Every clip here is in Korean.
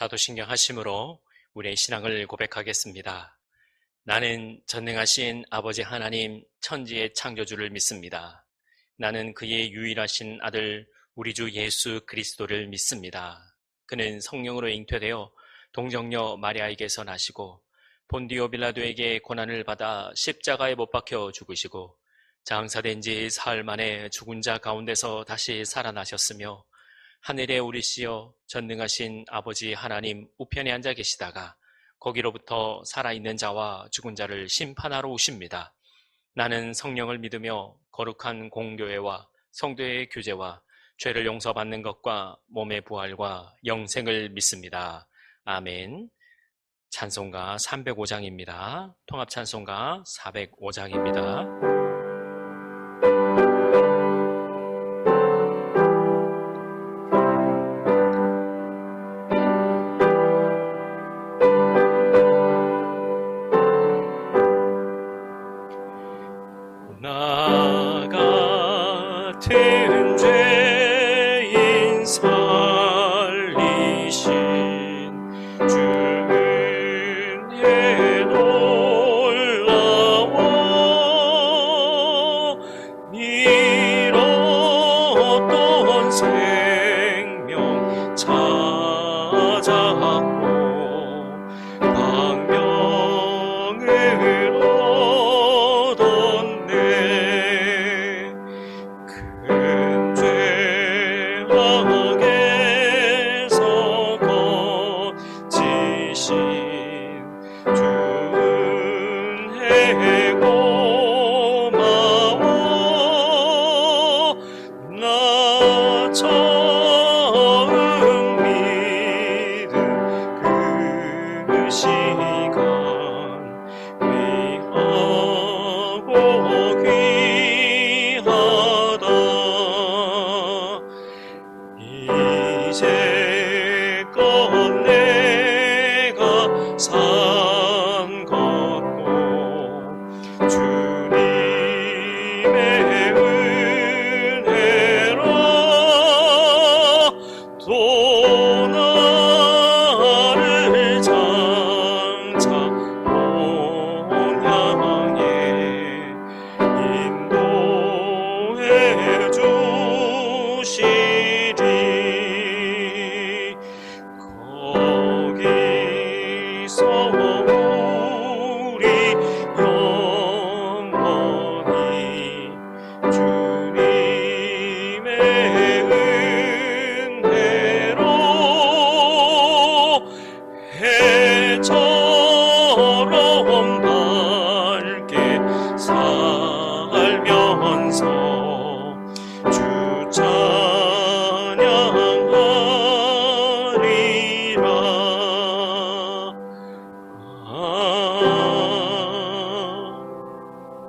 사도신경 하심으로 우리의 신앙을 고백하겠습니다. 나는 전능하신 아버지 하나님 천지의 창조주를 믿습니다. 나는 그의 유일하신 아들 우리 주 예수 그리스도를 믿습니다. 그는 성령으로 잉태되어 동정녀 마리아에게서 나시고 본디오 빌라도에게 고난을 받아 십자가에 못 박혀 죽으시고 장사된 지 사흘 만에 죽은 자 가운데서 다시 살아나셨으며 하늘에 오르시어 전능하신 아버지 하나님 우편에 앉아 계시다가 거기로부터 살아있는 자와 죽은 자를 심판하러 오십니다. 나는 성령을 믿으며 거룩한 공교회와 성도의 교제와 죄를 용서받는 것과 몸의 부활과 영생을 믿습니다. 아멘. 찬송가 305장입니다. 통합찬송가 405장입니다. 나 같은 죄인 살리신 주은혜 놀라워 잃었던 생명 찾았고 광명을 얻었네. 큰 죄악에서 거치신 주은혜 고마워. 나 처음 믿은 그 시간 귀하고 귀하다. 이제껏 내가 산 것도 주님의 은혜라. 또 나를 장차 본향에 인도해 주시리. 거기서 우리 영원히 주님의 은혜로 해처럼 밝게 살면서 주 찬양하리라.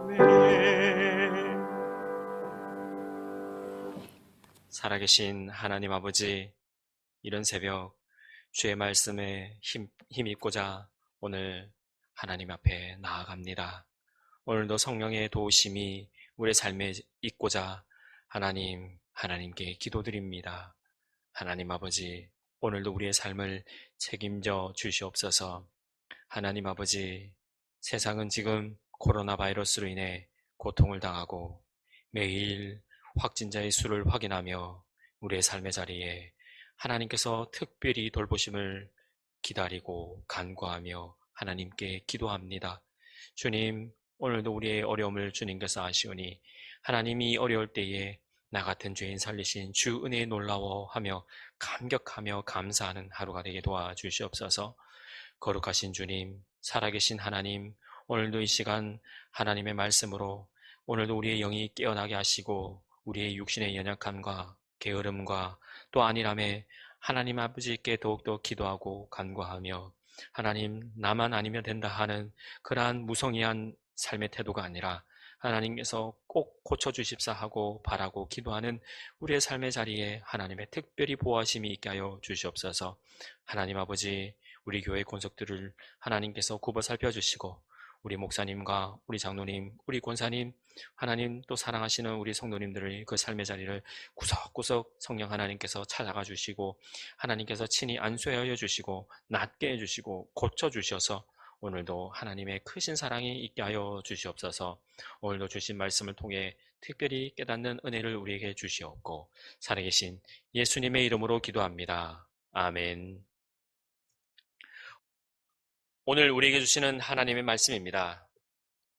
아멘. 살아계신 하나님 아버지, 이런 새벽 주의 말씀에 힘입고자 오늘 하나님 앞에 나아갑니다. 오늘도 성령의 도우심이 우리의 삶에 있고자 하나님께 기도드립니다. 하나님 아버지, 오늘도 우리의 삶을 책임져 주시옵소서. 하나님 아버지, 세상은 지금 코로나 바이러스로 인해 고통을 당하고 매일 확진자의 수를 확인하며 우리의 삶의 자리에 하나님께서 특별히 돌보심을 기다리고 간구하며 하나님께 기도합니다. 주님, 오늘도 우리의 어려움을 주님께서 아시오니 하나님이 어려울 때에 나 같은 죄인 살리신 주 은혜에 놀라워하며 감격하며 감사하는 하루가 되게 도와주시옵소서. 거룩하신 주님, 살아계신 하나님, 오늘도 이 시간 하나님의 말씀으로 오늘도 우리의 영이 깨어나게 하시고 우리의 육신의 연약함과 게으름과 또 안일함에 하나님 아버지께 더욱더 기도하고 간구하며 하나님, 나만 아니면 된다 하는 그러한 무성의한 삶의 태도가 아니라 하나님께서 꼭 고쳐주십사 하고 바라고 기도하는 우리의 삶의 자리에 하나님의 특별히 보호하심이 있게 하여 주시옵소서. 하나님 아버지, 우리 교회 권속들을 하나님께서 굽어 살펴주시고 우리 목사님과 우리 장로님, 우리 권사님, 하나님 또 사랑하시는 우리 성도님들의 그 삶의 자리를 구석구석 성령 하나님께서 찾아가 주시고 하나님께서 친히 안수하여 주시고 낫게 해주시고 고쳐주셔서 오늘도 하나님의 크신 사랑이 있게 하여 주시옵소서. 오늘도 주신 말씀을 통해 특별히 깨닫는 은혜를 우리에게 주시옵고 살아계신 예수님의 이름으로 기도합니다. 아멘. 오늘 우리에게 주시는 하나님의 말씀입니다.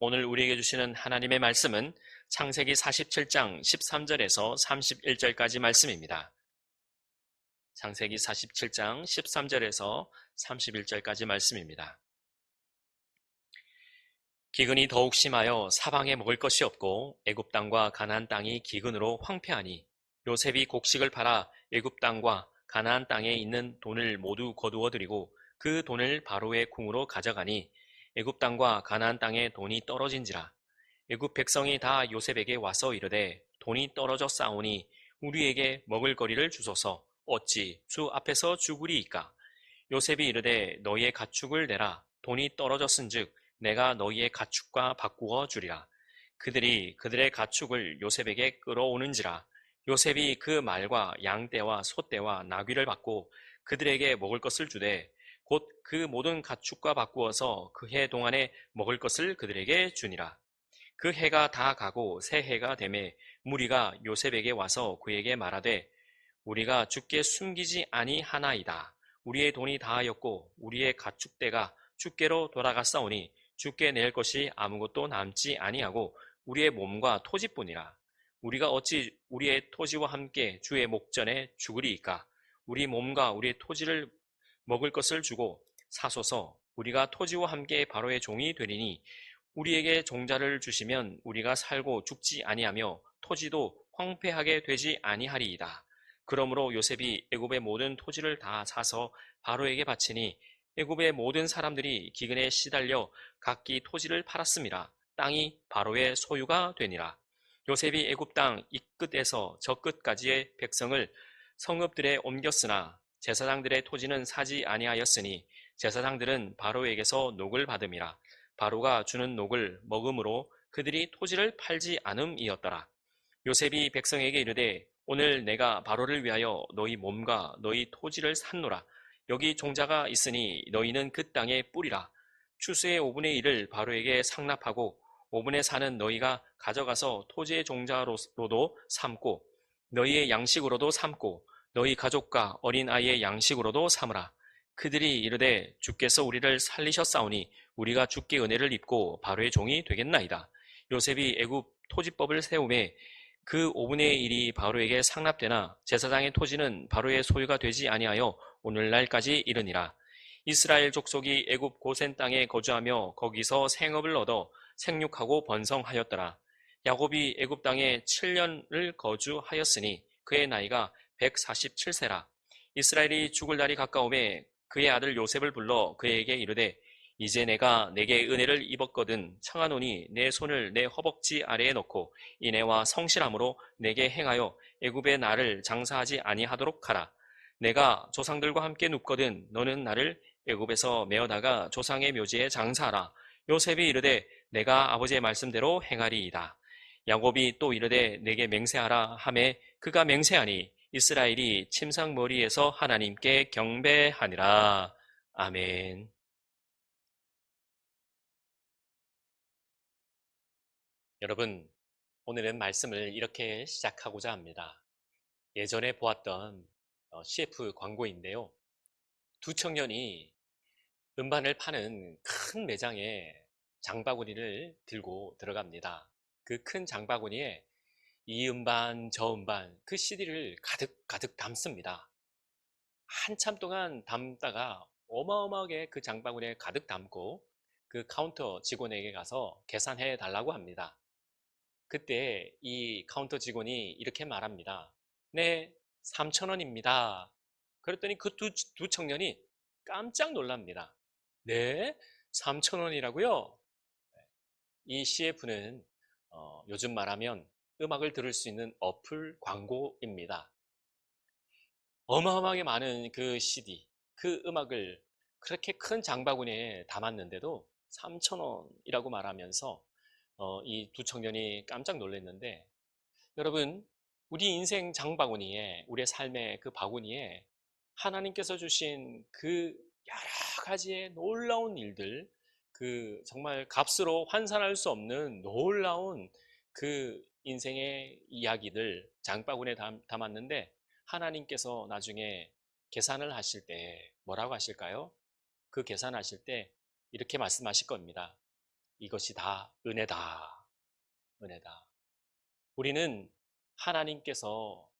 오늘 우리에게 주시는 하나님의 말씀은 창세기 47장 13절에서 31절까지 말씀입니다. 창세기 47장 13절에서 31절까지 말씀입니다. 기근이 더욱 심하여 사방에 먹을 것이 없고 애굽 땅과 가나안 땅이 기근으로 황폐하니 요셉이 곡식을 팔아 애굽 땅과 가나안 땅에 있는 돈을 모두 거두어 들이고 그 돈을 바로의 궁으로 가져가니 애굽 땅과 가나안 땅에 돈이 떨어진지라. 애굽 백성이 다 요셉에게 와서 이르되 돈이 떨어져 싸우니 우리에게 먹을 거리를 주소서. 어찌 주 앞에서 죽으리이까. 요셉이 이르되 너희의 가축을 내라. 돈이 떨어졌은즉 내가 너희의 가축과 바꾸어 주리라. 그들이 그들의 가축을 요셉에게 끌어오는지라. 요셉이 그 말과 양떼와 소떼와 나귀를 받고 그들에게 먹을 것을 주되 곧 그 모든 가축과 바꾸어서 그 해 동안에 먹을 것을 그들에게 주니라. 그 해가 다 가고 새 해가 되매 무리가 요셉에게 와서 그에게 말하되 우리가 주께 숨기지 아니하나이다. 우리의 돈이 다하였고 우리의 가축대가 주께로 돌아갔사오니 주께 낼 것이 아무것도 남지 아니하고 우리의 몸과 토지뿐이라. 우리가 어찌 우리의 토지와 함께 주의 목전에 죽으리이까. 우리 몸과 우리의 토지를 먹을 것을 주고 사소서. 우리가 토지와 함께 바로의 종이 되리니 우리에게 종자를 주시면 우리가 살고 죽지 아니하며 토지도 황폐하게 되지 아니하리이다. 그러므로 요셉이 애굽의 모든 토지를 다 사서 바로에게 바치니 애굽의 모든 사람들이 기근에 시달려 각기 토지를 팔았음이라. 땅이 바로의 소유가 되니라. 요셉이 애굽 땅 이 끝에서 저 끝까지의 백성을 성읍들에 옮겼으나 제사장들의 토지는 사지 아니하였으니 제사장들은 바로에게서 녹을 받음이라. 바로가 주는 녹을 먹음으로 그들이 토지를 팔지 않음이었더라. 요셉이 백성에게 이르되 오늘 내가 바로를 위하여 너희 몸과 너희 토지를 샀노라. 여기 종자가 있으니 너희는 그 땅에 뿌리라. 추수의 5분의 1을 바로에게 상납하고 5분의 4는 너희가 가져가서 토지의 종자로도 삼고 너희의 양식으로도 삼고 너희 가족과 어린아이의 양식으로도 삼으라. 그들이 이르되 주께서 우리를 살리셨사오니 우리가 주께 은혜를 입고 바로의 종이 되겠나이다. 요셉이 애굽 토지법을 세우매 그 5분의 1이 바로에게 상납되나 제사장의 토지는 바로의 소유가 되지 아니하여 오늘날까지 이르니라. 이스라엘 족속이 애굽 고센 땅에 거주하며 거기서 생업을 얻어 생육하고 번성하였더라. 야곱이 애굽 땅에 7년을 거주하였으니 그의 나이가 147세라. 이스라엘이 죽을 날이 가까우매 그의 아들 요셉을 불러 그에게 이르되 이제 내가 내게 은혜를 입었거든 청하노니 내 손을 내 허벅지 아래에 넣고 인애와 성실함으로 내게 행하여 애굽에 나를 장사하지 아니하도록 하라. 내가 조상들과 함께 눕거든 너는 나를 애굽에서 메어다가 조상의 묘지에 장사하라. 요셉이 이르되 내가 아버지의 말씀대로 행하리이다. 야곱이 또 이르되 내게 맹세하라 하매 그가 맹세하니 이스라엘이 침상머리에서 하나님께 경배하니라. 아멘. 여러분, 오늘은 말씀을 이렇게 시작하고자 합니다. 예전에 보았던 CF 광고인데요. 두 청년이 음반을 파는 큰 매장에 장바구니를 들고 들어갑니다. 그 큰 장바구니에 이 음반, 저 음반, 그 CD를 가득 담습니다. 한참 동안 담다가 어마어마하게 그 장바구니에 가득 담고 그 카운터 직원에게 가서 계산해 달라고 합니다. 그때 이 카운터 직원이 이렇게 말합니다. 네, 3,000원입니다. 그랬더니 그 두 청년이 깜짝 놀랍니다. 네, 3,000원이라고요? 이 CF는 요즘 말하면 음악을 들을 수 있는 어플 광고입니다. 어마어마하게 많은 그 CD, 그 음악을 그렇게 큰 장바구니에 담았는데도 3,000원이라고 말하면서 이 두 청년이 깜짝 놀랐는데, 여러분, 우리 인생 장바구니에, 우리의 삶의 그 바구니에 하나님께서 주신 그 여러 가지의 놀라운 일들, 그 정말 값으로 환산할 수 없는 놀라운 그 인생의 이야기들 장바구니에 담았는데, 하나님께서 나중에 계산을 하실 때 뭐라고 하실까요? 그 계산하실 때 이렇게 말씀하실 겁니다. 이것이 다 은혜다. 은혜다. 우리는 하나님께서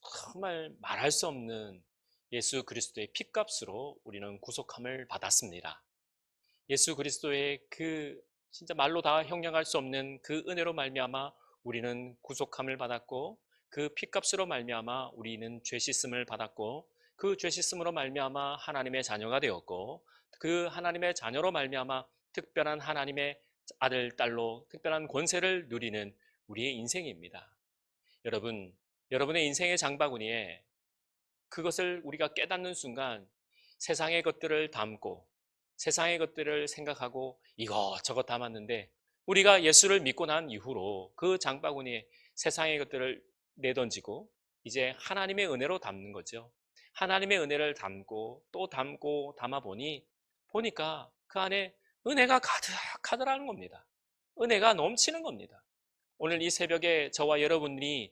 정말 말할 수 없는 예수 그리스도의 핏값으로 우리는 구속함을 받았습니다. 예수 그리스도의 그 진짜 말로 다 형용할 수 없는 그 은혜로 말미암아 우리는 구속함을 받았고, 그 핏값으로 말미암아 우리는 죄 씻음을 받았고, 그 죄 씻음으로 말미암아 하나님의 자녀가 되었고, 그 하나님의 자녀로 말미암아 특별한 하나님의 아들, 딸로 특별한 권세를 누리는 우리의 인생입니다. 여러분, 여러분의 인생의 장바구니에 그것을 우리가 깨닫는 순간 세상의 것들을 담고 세상의 것들을 생각하고 이것저것 담았는데, 우리가 예수를 믿고 난 이후로 그 장바구니에 세상의 것들을 내던지고 이제 하나님의 은혜로 담는 거죠. 하나님의 은혜를 담고 또 담고 담아보니 보니까 그 안에 은혜가 가득하더라는 겁니다. 은혜가 넘치는 겁니다. 오늘 이 새벽에 저와 여러분이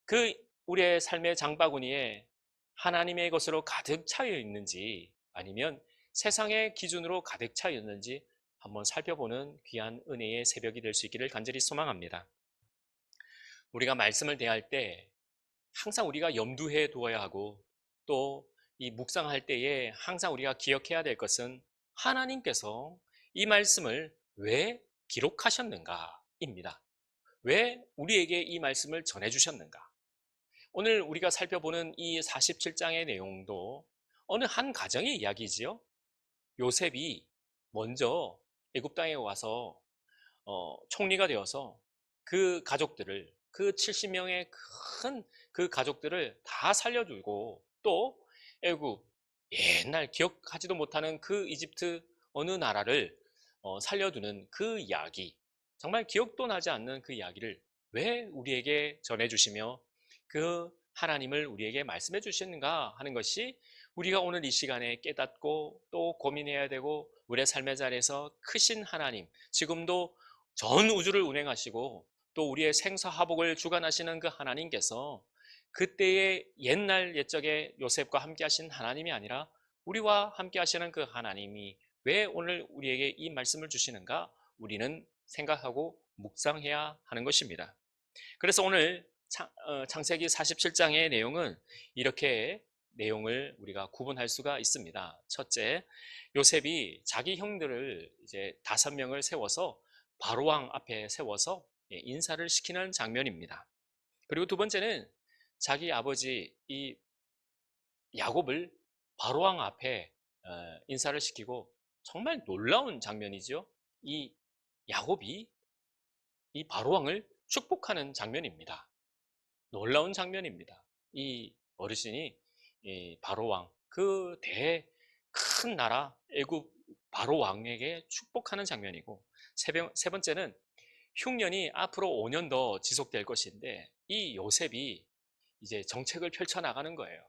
그 우리의 삶의 장바구니에 하나님의 것으로 가득 차여 있는지, 아니면 세상의 기준으로 가득 차여 있는지 한번 살펴보는 귀한 은혜의 새벽이 될 수 있기를 간절히 소망합니다. 우리가 말씀을 대할 때 항상 우리가 염두해 두어야 하고, 또 이 묵상할 때에 항상 우리가 기억해야 될 것은 하나님께서 이 말씀을 왜 기록하셨는가입니다. 왜 우리에게 이 말씀을 전해주셨는가? 오늘 우리가 살펴보는 이 47장의 내용도 어느 한 가정의 이야기지요. 요셉이 먼저 애굽 땅에 와서 총리가 되어서 그 가족들을, 그 70명의 큰 그 가족들을 다 살려두고, 또 애굽, 옛날 기억하지도 못하는 그 이집트 어느 나라를 살려두는 그 이야기, 정말 기억도 나지 않는 그 이야기를 왜 우리에게 전해주시며 그 하나님을 우리에게 말씀해 주시는가 하는 것이 우리가 오늘 이 시간에 깨닫고 또 고민해야 되고, 우리의 삶의 자리에서 크신 하나님, 지금도 전 우주를 운행하시고 또 우리의 생사화복을 주관하시는 그 하나님께서 그때의 옛날 옛적의 요셉과 함께 하신 하나님이 아니라 우리와 함께 하시는 그 하나님이 왜 오늘 우리에게 이 말씀을 주시는가, 우리는 생각하고 묵상해야 하는 것입니다. 그래서 오늘 창세기 47장의 내용은 이렇게 내용을 우리가 구분할 수가 있습니다. 첫째, 요셉이 자기 형들을 이제 5명을 세워서 바로왕 앞에 세워서 인사를 시키는 장면입니다. 그리고 두 번째는 자기 아버지 이 야곱을 바로왕 앞에 인사를 시키고, 정말 놀라운 장면이죠. 이 야곱이 이 바로왕을 축복하는 장면입니다. 놀라운 장면입니다. 이 어르신이 이 바로왕, 그 큰 나라 애굽 바로왕에게 축복하는 장면이고, 세 번째는 흉년이 앞으로 5년 더 지속될 것인데 이 요셉이 이제 정책을 펼쳐나가는 거예요.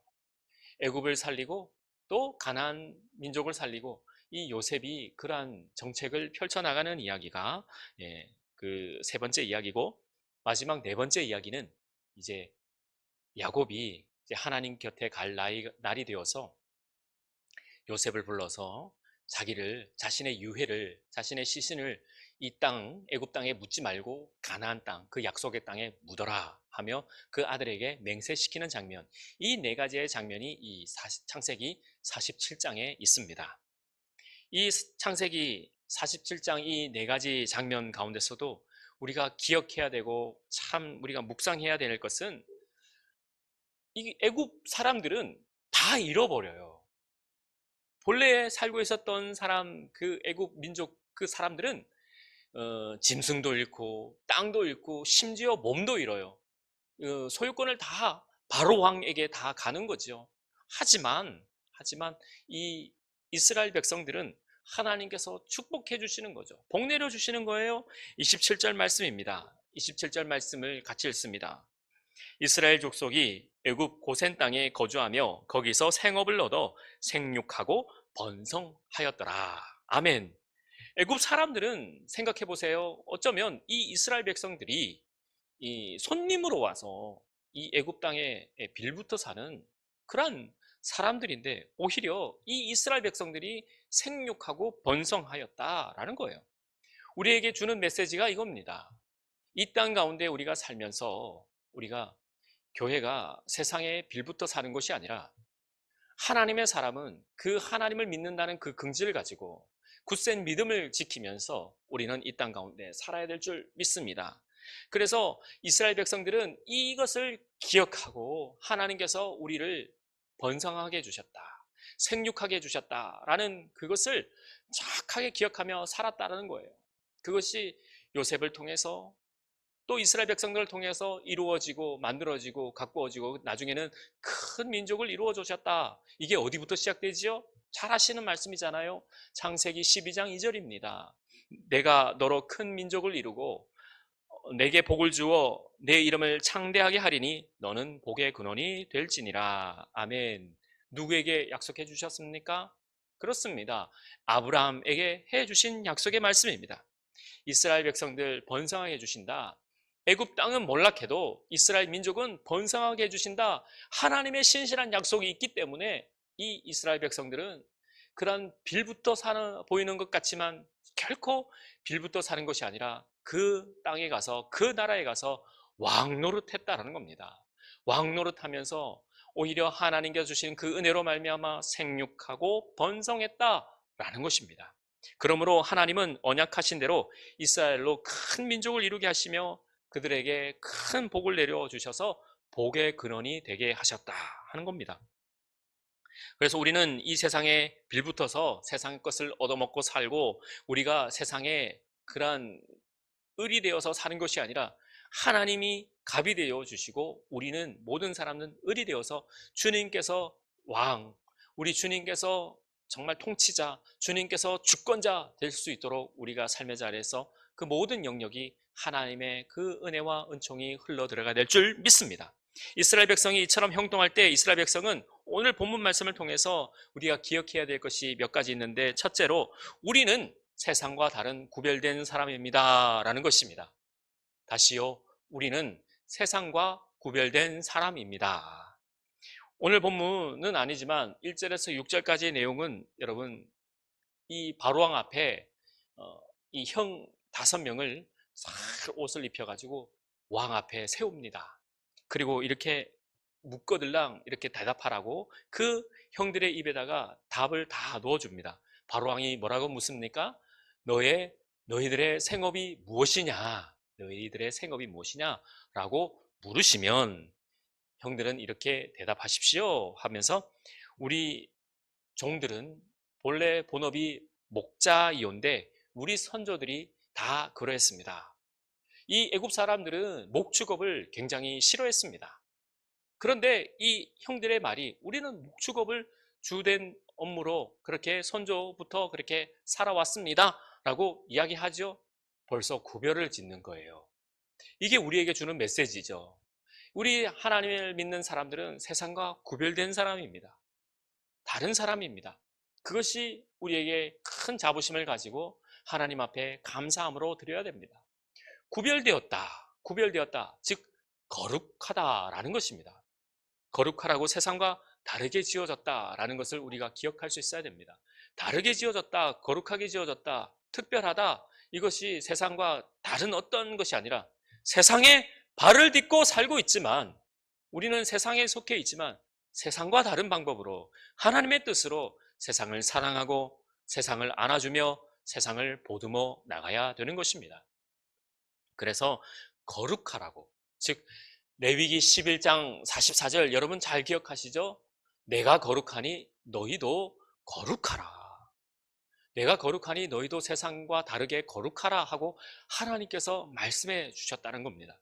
애굽을 살리고 또 가나안 민족을 살리고, 이 요셉이 그러한 정책을 펼쳐나가는 이야기가 그 세 번째 이야기고, 마지막 네 번째 이야기는 이제 야곱이 이제 하나님 곁에 갈 날이 되어서 요셉을 불러서 자신의 유해를, 자신의 시신을 이 땅, 애굽 땅에 묻지 말고 가나안 땅, 그 약속의 땅에 묻어라 하며 그 아들에게 맹세시키는 장면, 이 네 가지의 장면이 이 창세기 47장에 있습니다. 이 창세기 47장 이 네 가지 장면 가운데서도 우리가 기억해야 되고 참 우리가 묵상해야 될 것은, 이 애굽 사람들은 다 잃어버려요. 본래 살고 있었던 사람, 그 애굽 민족 그 사람들은 짐승도 잃고 땅도 잃고 심지어 몸도 잃어요. 소유권을 다 바로 왕에게 다 가는 거죠. 하지만 이 이스라엘 백성들은 하나님께서 축복해 주시는 거죠. 복 내려 주시는 거예요. 27절 말씀입니다. 27절 말씀을 같이 읽습니다. 이스라엘 족속이 애굽 고센 땅에 거주하며 거기서 생업을 얻어 생육하고 번성하였더라. 아멘. 애굽 사람들은 생각해 보세요. 어쩌면 이 이스라엘 백성들이 이 손님으로 와서 이 애굽 땅에 빌붙어 사는 그런 사람들인데, 오히려 이 이스라엘 백성들이 생육하고 번성하였다라는 거예요. 우리에게 주는 메시지가 이겁니다. 이 땅 가운데 우리가 살면서 우리가 교회가 세상에 빌붙어 사는 것이 아니라, 하나님의 사람은 그 하나님을 믿는다는 그 긍지를 가지고 굳센 믿음을 지키면서 우리는 이 땅 가운데 살아야 될 줄 믿습니다. 그래서 이스라엘 백성들은 이것을 기억하고 하나님께서 우리를 번성하게 해주셨다, 생육하게 해주셨다라는 그것을 정확하게 기억하며 살았다는 거예요. 그것이 요셉을 통해서 또 이스라엘 백성들을 통해서 이루어지고 만들어지고 가꾸어지고 나중에는 큰 민족을 이루어 주셨다. 이게 어디부터 시작되지요? 잘 아시는 말씀이잖아요. 창세기 12장 2절입니다. 내가 너로 큰 민족을 이루고 내게 복을 주어 내 이름을 창대하게 하리니 너는 복의 근원이 될지니라. 아멘. 누구에게 약속해 주셨습니까? 그렇습니다. 아브라함에게 해 주신 약속의 말씀입니다. 이스라엘 백성들 번성하게 해주신다. 애굽 땅은 몰락해도 이스라엘 민족은 번성하게 해주신다. 하나님의 신실한 약속이 있기 때문에 이 이스라엘 백성들은 그런 빌부터 사는 보이는 것 같지만 결코 빌부터 사는 것이 아니라 그 땅에 가서 그 나라에 가서 왕 노릇했다라는 겁니다. 왕 노릇하면서 오히려 하나님께서 주신 그 은혜로 말미암아 생육하고 번성했다라는 것입니다. 그러므로 하나님은 언약하신 대로 이스라엘로 큰 민족을 이루게 하시며 그들에게 큰 복을 내려주셔서 복의 근원이 되게 하셨다 하는 겁니다. 그래서 우리는 이 세상에 빌붙어서 세상의 것을 얻어먹고 살고 우리가 세상에 그러한 을이 되어서 사는 것이 아니라 하나님이 갑이 되어 주시고 우리는 모든 사람은 을이 되어서 주님께서 왕, 우리 주님께서 정말 통치자, 주님께서 주권자 될 수 있도록 우리가 삶의 자리에서 그 모든 영역이 하나님의 그 은혜와 은총이 흘러 들어가야 될 줄 믿습니다. 이스라엘 백성이 이처럼 형통할 때 이스라엘 백성은 오늘 본문 말씀을 통해서 우리가 기억해야 될 것이 몇 가지 있는데, 첫째로 우리는 세상과 다른 구별된 사람입니다 라는 것입니다. 다시요, 우리는 세상과 구별된 사람입니다. 오늘 본문은 아니지만 1절에서 6절까지의 내용은 여러분 이 바로왕 앞에 이 형 5명을 싹 옷을 입혀가지고 왕 앞에 세웁니다. 그리고 이렇게 묻거들랑 이렇게 대답하라고 그 형들의 입에다가 답을 다 넣어줍니다. 바로왕이 뭐라고 묻습니까? 너희들의 생업이 무엇이냐? 너희들의 생업이 무엇이냐? 라고 물으시면 형들은 이렇게 대답하십시오 하면서, 우리 종들은 본래 본업이 목자이온데 우리 선조들이 다 그러했습니다. 이 애굽 사람들은 목축업을 굉장히 싫어했습니다. 그런데 이 형들의 말이 우리는 목축업을 주된 업무로 그렇게 선조부터 그렇게 살아왔습니다 라고 이야기하죠. 벌써 구별을 짓는 거예요. 이게 우리에게 주는 메시지죠. 우리 하나님을 믿는 사람들은 세상과 구별된 사람입니다. 다른 사람입니다. 그것이 우리에게 큰 자부심을 가지고 하나님 앞에 감사함으로 드려야 됩니다. 구별되었다, 즉 거룩하다라는 것입니다. 거룩하라고 세상과 다르게 지어졌다라는 것을 우리가 기억할 수 있어야 됩니다. 다르게 지어졌다, 거룩하게 지어졌다, 특별하다, 이것이 세상과 다른 어떤 것이 아니라 세상에 발을 딛고 살고 있지만, 우리는 세상에 속해 있지만 세상과 다른 방법으로 하나님의 뜻으로 세상을 사랑하고 세상을 안아주며 세상을 보듬어 나가야 되는 것입니다. 그래서 거룩하라고, 즉 레위기 11장 44절 여러분 잘 기억하시죠? 내가 거룩하니 너희도 거룩하라. 내가 거룩하니 너희도 세상과 다르게 거룩하라 하고 하나님께서 말씀해 주셨다는 겁니다.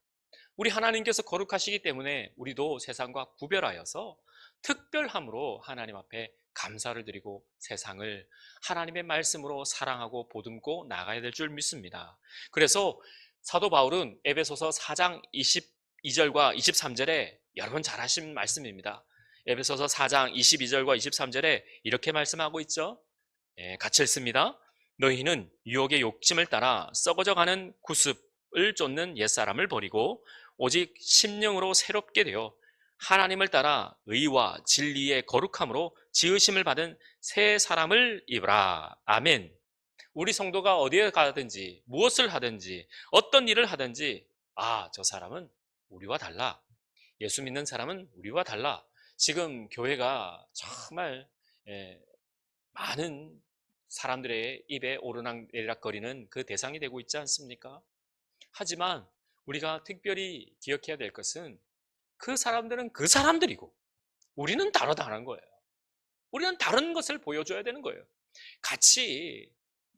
우리 하나님께서 거룩하시기 때문에 우리도 세상과 구별하여서 특별함으로 하나님 앞에 감사를 드리고 세상을 하나님의 말씀으로 사랑하고 보듬고 나가야 될 줄 믿습니다. 그래서 사도 바울은 에베소서 4장 22절과 23절에 여러분 잘 아시는 말씀입니다. 에베소서 4장 22절과 23절에 이렇게 말씀하고 있죠. 같이 읽습니다. 너희는 유혹의 욕심을 따라 썩어져가는 구습을 쫓는 옛사람을 버리고 오직 심령으로 새롭게 되어 하나님을 따라 의와 진리의 거룩함으로 지으심을 받은 새 사람을 입으라. 아멘. 우리 성도가 어디에 가든지 무엇을 하든지 어떤 일을 하든지 저 사람은 우리와 달라. 예수 믿는 사람은 우리와 달라. 지금 교회가 정말 많은 사람들의 입에 오르락내리락거리는 그 대상이 되고 있지 않습니까? 하지만 우리가 특별히 기억해야 될 것은 그 사람들은 그 사람들이고 우리는 다르다는 거예요. 우리는 다른 것을 보여줘야 되는 거예요. 같이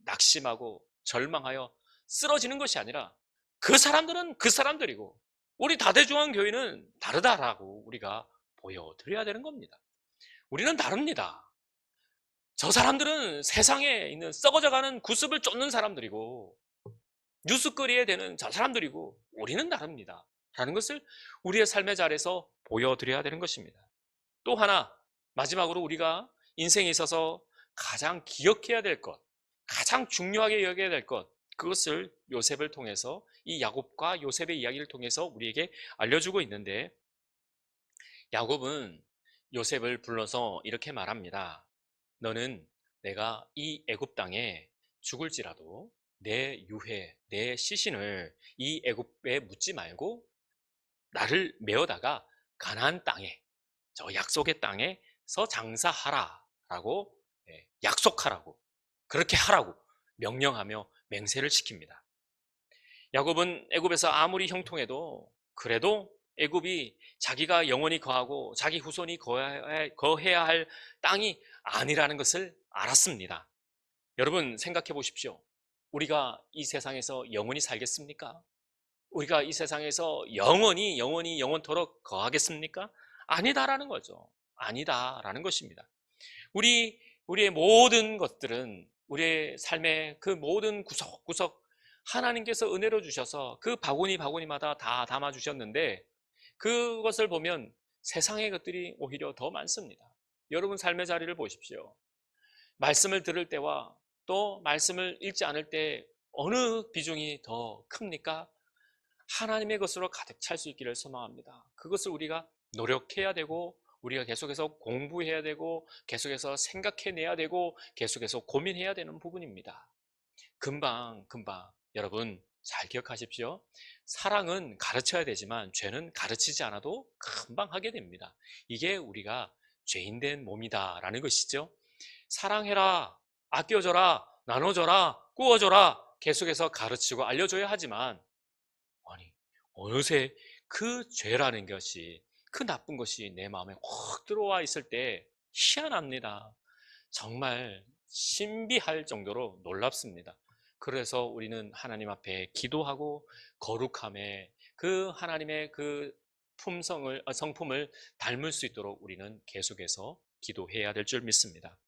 낙심하고 절망하여 쓰러지는 것이 아니라 그 사람들은 그 사람들이고 우리 다대중앙교회는 다르다라고 우리가 보여드려야 되는 겁니다. 우리는 다릅니다. 저 사람들은 세상에 있는 썩어져가는 구습을 쫓는 사람들이고 뉴스거리에 되는 저 사람들이고 우리는 다릅니다. 라는 것을 우리의 삶의 자리에서 보여드려야 되는 것입니다. 또 하나 마지막으로 우리가 인생에 있어서 가장 기억해야 될 것, 가장 중요하게 여겨야 될 것, 그것을 요셉을 통해서 이 야곱과 요셉의 이야기를 통해서 우리에게 알려주고 있는데 야곱은 요셉을 불러서 이렇게 말합니다. 너는 내가 이 애굽 땅에 죽을지라도 내 유해, 내 시신을 이 애굽에 묻지 말고 나를 메어다가 가나안 땅에, 저 약속의 땅에서 장사하라라고 약속하라고, 그렇게 하라고 명령하며 맹세를 시킵니다. 야곱은 애굽에서 아무리 형통해도 그래도 애굽이 자기가 영원히 거하고 자기 후손이 거해야 할 땅이 아니라는 것을 알았습니다. 여러분 생각해 보십시오. 우리가 이 세상에서 영원히 살겠습니까? 우리가 이 세상에서 영원토록 거하겠습니까? 아니다라는 거죠. 아니다라는 것입니다. 우리의 모든 것들은 우리의 삶의 그 모든 구석구석 하나님께서 은혜로 주셔서 그 바구니마다 다 담아주셨는데 그것을 보면 세상의 것들이 오히려 더 많습니다. 여러분 삶의 자리를 보십시오. 말씀을 들을 때와 또 말씀을 읽지 않을 때 어느 비중이 더 큽니까? 하나님의 것으로 가득 찰 수 있기를 소망합니다. 그것을 우리가 노력해야 되고 우리가 계속해서 공부해야 되고 계속해서 생각해내야 되고 계속해서 고민해야 되는 부분입니다. 금방 여러분 잘 기억하십시오. 사랑은 가르쳐야 되지만 죄는 가르치지 않아도 금방 하게 됩니다. 이게 우리가 죄인된 몸이다라는 것이죠. 사랑해라, 아껴줘라, 나눠줘라, 꾸어줘라 계속해서 가르치고 알려줘야 하지만 어느새 그 죄라는 것이 그 나쁜 것이 내 마음에 확 들어와 있을 때 희한합니다. 정말 신비할 정도로 놀랍습니다. 그래서 우리는 하나님 앞에 기도하고 거룩함에 그 하나님의 그 성품을 닮을 수 있도록 우리는 계속해서 기도해야 될 줄 믿습니다.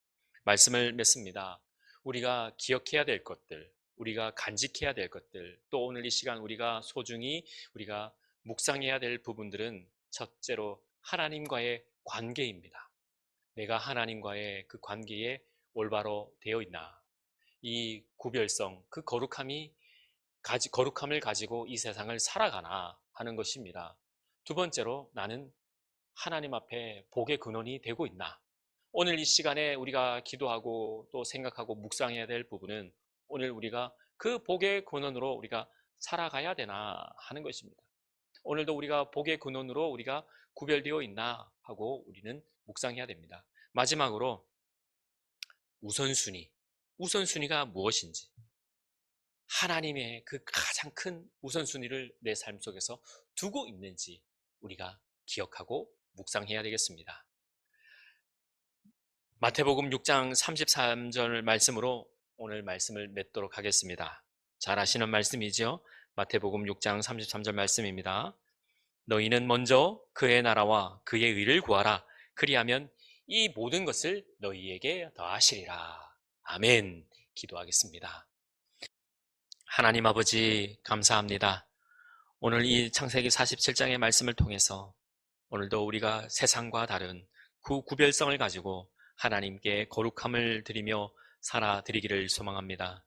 말씀을 맺습니다. 우리가 기억해야 될 것들, 우리가 간직해야 될 것들, 또 오늘 이 시간 우리가 소중히 우리가 묵상해야 될 부분들은 첫째로 하나님과의 관계입니다. 내가 하나님과의 그 관계에 올바로 되어 있나? 이 구별성, 그 거룩함을 가지고 이 세상을 살아가나 하는 것입니다. 두 번째로 나는 하나님 앞에 복의 근원이 되고 있나? 오늘 이 시간에 우리가 기도하고 또 생각하고 묵상해야 될 부분은 오늘 우리가 그 복의 근원으로 우리가 살아가야 되나 하는 것입니다. 오늘도 우리가 복의 근원으로 우리가 구별되어 있나 하고 우리는 묵상해야 됩니다. 마지막으로 우선순위가 무엇인지, 하나님의 그 가장 큰 우선순위를 내 삶 속에서 두고 있는지 우리가 기억하고 묵상해야 되겠습니다. 마태복음 6장 33절 말씀으로 오늘 말씀을 맺도록 하겠습니다. 잘 아시는 말씀이죠? 마태복음 6장 33절 말씀입니다. 너희는 먼저 그의 나라와 그의 의를 구하라. 그리하면 이 모든 것을 너희에게 더하시리라. 아멘. 기도하겠습니다. 하나님 아버지 감사합니다. 오늘 이 창세기 47장의 말씀을 통해서 오늘도 우리가 세상과 다른 그 구별성을 가지고 하나님께 거룩함을 드리며 살아드리기를 소망합니다.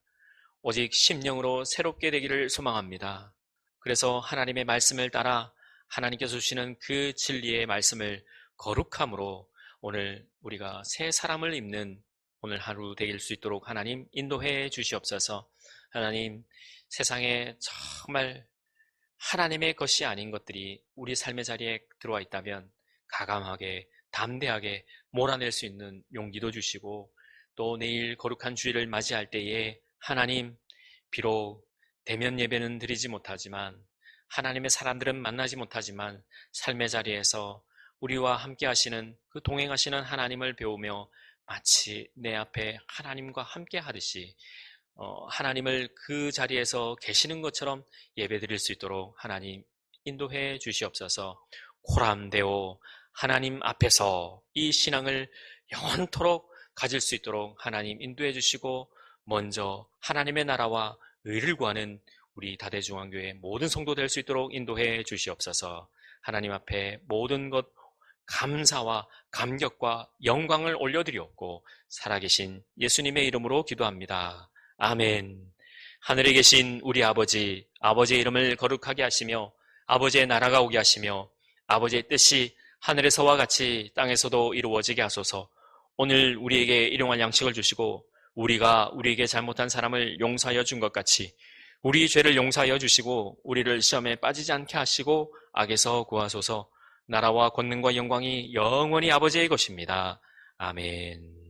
오직 심령으로 새롭게 되기를 소망합니다. 그래서 하나님의 말씀을 따라 하나님께서 주시는 그 진리의 말씀을 거룩함으로 오늘 우리가 새 사람을 입는 오늘 하루 되길 수 있도록 하나님 인도해 주시옵소서. 하나님, 세상에 정말 하나님의 것이 아닌 것들이 우리 삶의 자리에 들어와 있다면 가감하게 담대하게 몰아낼 수 있는 용기도 주시고, 또 내일 거룩한 주일을 맞이할 때에 하나님, 비록 대면 예배는 드리지 못하지만, 하나님의 사람들은 만나지 못하지만 삶의 자리에서 우리와 함께 하시는 그 동행하시는 하나님을 배우며 마치 내 앞에 하나님과 함께 하듯이 하나님을 그 자리에서 계시는 것처럼 예배드릴 수 있도록 하나님 인도해 주시옵소서. 코람데오, 하나님 앞에서 이 신앙을 영원토록 가질 수 있도록 하나님 인도해 주시고, 먼저 하나님의 나라와 의를 구하는 우리 다대중앙교회 모든 성도 될 수 있도록 인도해 주시옵소서. 하나님 앞에 모든 것 감사와 감격과 영광을 올려드리옵고 살아계신 예수님의 이름으로 기도합니다. 아멘. 하늘에 계신 우리 아버지, 아버지의 이름을 거룩하게 하시며 아버지의 나라가 오게 하시며 아버지의 뜻이 하늘에서와 같이 땅에서도 이루어지게 하소서. 오늘 우리에게 일용할 양식을 주시고 우리가 우리에게 잘못한 사람을 용서하여 준 것 같이 우리 죄를 용서하여 주시고 우리를 시험에 빠지지 않게 하시고 악에서 구하소서. 나라와 권능과 영광이 영원히 아버지의 것입니다. 아멘.